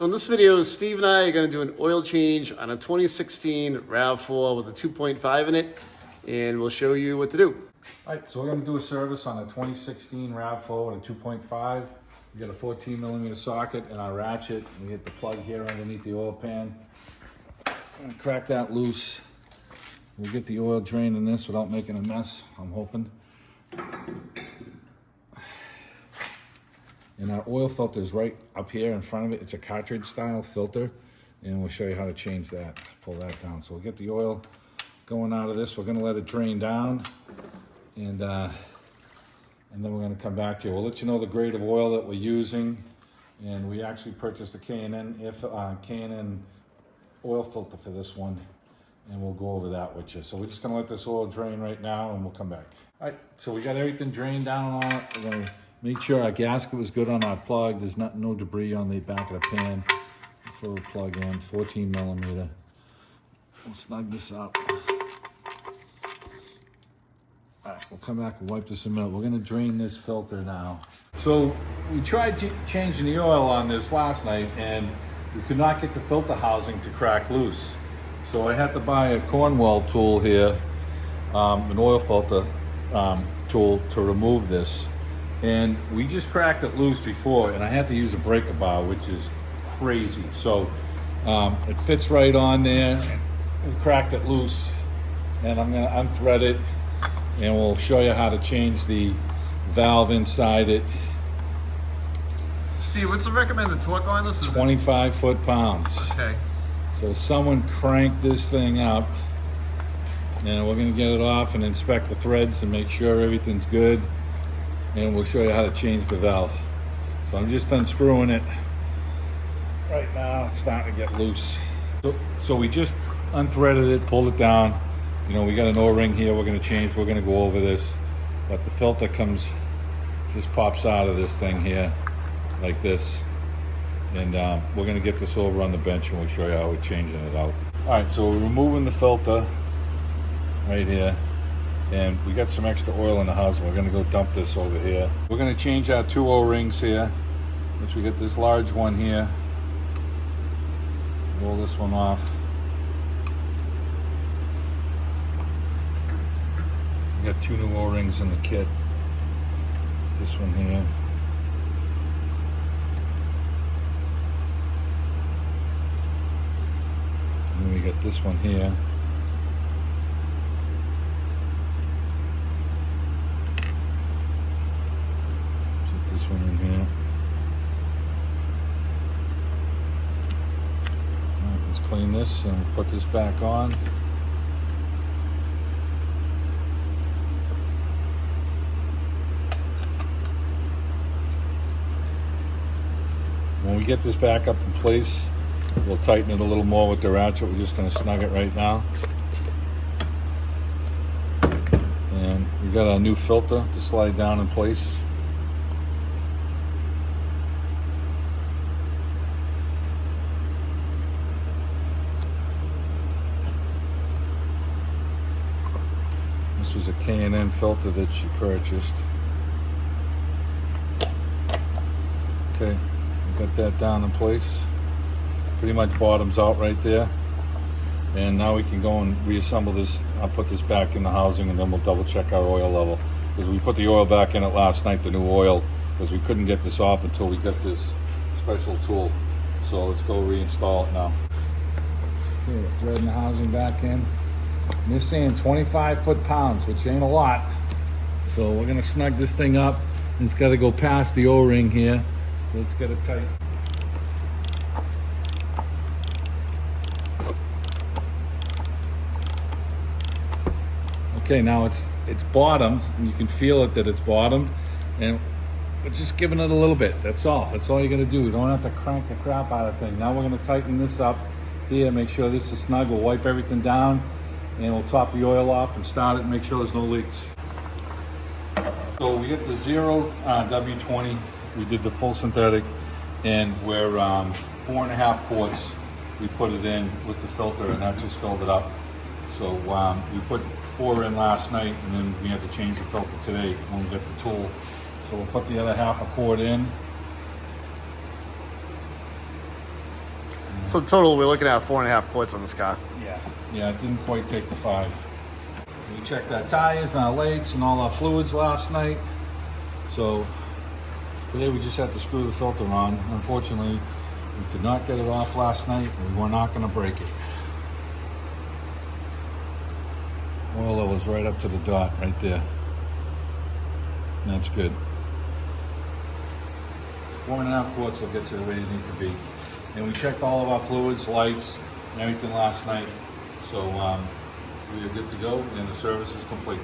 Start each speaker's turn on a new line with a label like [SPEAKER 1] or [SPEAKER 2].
[SPEAKER 1] So in this video, Steve and I are going to do an oil change on a 2016 RAV4 with a 2.5 in it, and we'll show you what to do.
[SPEAKER 2] All right, so we're going to do a service on a 2016 RAV4 with a 2.5. We got a 14mm socket and our ratchet. We get the plug here underneath the oil pan. I'm going to crack that loose. We'll get the oil drained in this without making a mess, I'm hoping. And our oil filter is right up here in front of it. It's a Cartridge style filter, and we'll show you how to change that. Pull that down. So we'll get the oil going out of this. We're gonna let it drain down, and then we're gonna come back to you. We'll let you know the grade of oil that we're using, and we actually purchased a K&N oil filter for this one, and we'll go over that with you. So we're just gonna let this oil drain right now, and we'll come back. All right, so we got everything drained down on it. We're gonna make sure our gasket was good on our plug. There's no debris on the back of the pan. Throw the plug in, 14mm. We'll snug this up. All right, we'll come back and wipe this in a minute. We're gonna drain this filter now. So we tried changing the oil on this last night, and we could not get the filter housing to crack loose. So I had to buy a Cornwell tool here, an oil filter tool to remove this. And we just cracked it loose before, and I had to use a breaker bar, which is crazy. So it fits right on there. We cracked it loose, and I'm gonna unthread it, and we'll show you how to change the valve inside it.
[SPEAKER 1] Steve, what's the recommended torque on this?
[SPEAKER 2] 25 foot-pounds.
[SPEAKER 1] Okay.
[SPEAKER 2] So someone cranked this thing up, and we're gonna get it off and inspect the threads and make sure everything's good. And we'll show you how to change the valve. So I'm just unscrewing it. Right now, it's starting to get loose. So we just unthreaded it, pulled it down. You know, we got an O-ring here we're gonna change. We're gonna go over this. But the filter just pops out of this thing here, like this. And we're gonna get this over on the bench, and we'll show you how we're changing it out. All right, so we're removing the filter right here. And we got some extra oil in the house. We're gonna go dump this over here. We're gonna change our two O-rings here, which we got this large one here. Roll this one off. We got two new O-rings in the kit. This one here. And then we got this one here. This one in here. All right, let's clean this and put this back on. When we get this back up in place, we'll tighten it a little more with the ratchet. We're just going to snug it right now. And we got our new filter to slide down in place. This was a K&N filter that she purchased. Okay, we got that down in place. Pretty much bottoms out right there. And now we can go and reassemble this. I'll put this back in the housing, and then we'll double check our oil level. Because we put the oil back in it last night, the new oil, because we couldn't get this off until we got this special tool. So let's go reinstall it now. Okay, we're threading the housing back in. And they're saying 25 foot-pounds, which ain't a lot. So we're gonna snug this thing up, and it's gotta go past the O-ring here. So let's get it tight. Okay, now it's bottomed, and you can feel it that it's bottomed, and we're just giving it a little bit. That's all. That's all you're gonna do. You don't have to crank the crap out of the thing. Now we're gonna tighten this up here, make sure this is snug. We'll wipe everything down, and we'll top the oil off and start it and make sure there's no leaks. So we get the zero W20. We did the full synthetic, and we're 4.5 quarts. We put it in with the filter, and that just filled it up. So we put 4 in last night, and then we had to change the filter today when we got the tool. So we'll put the other 1/2 quart in.
[SPEAKER 1] So total, we're looking at 4.5 quarts on this car.
[SPEAKER 2] Yeah, it didn't quite take the 5. We checked our tires and our lights and all our fluids last night. So today we just had to screw the filter on. Unfortunately, we could not get it off last night. We were not going to break it. Oil level's right up to the dot right there. And that's good. 4.5 quarts will get you where you need to be. And we checked all of our fluids, lights, and everything last night. So we are good to go, and the service is complete.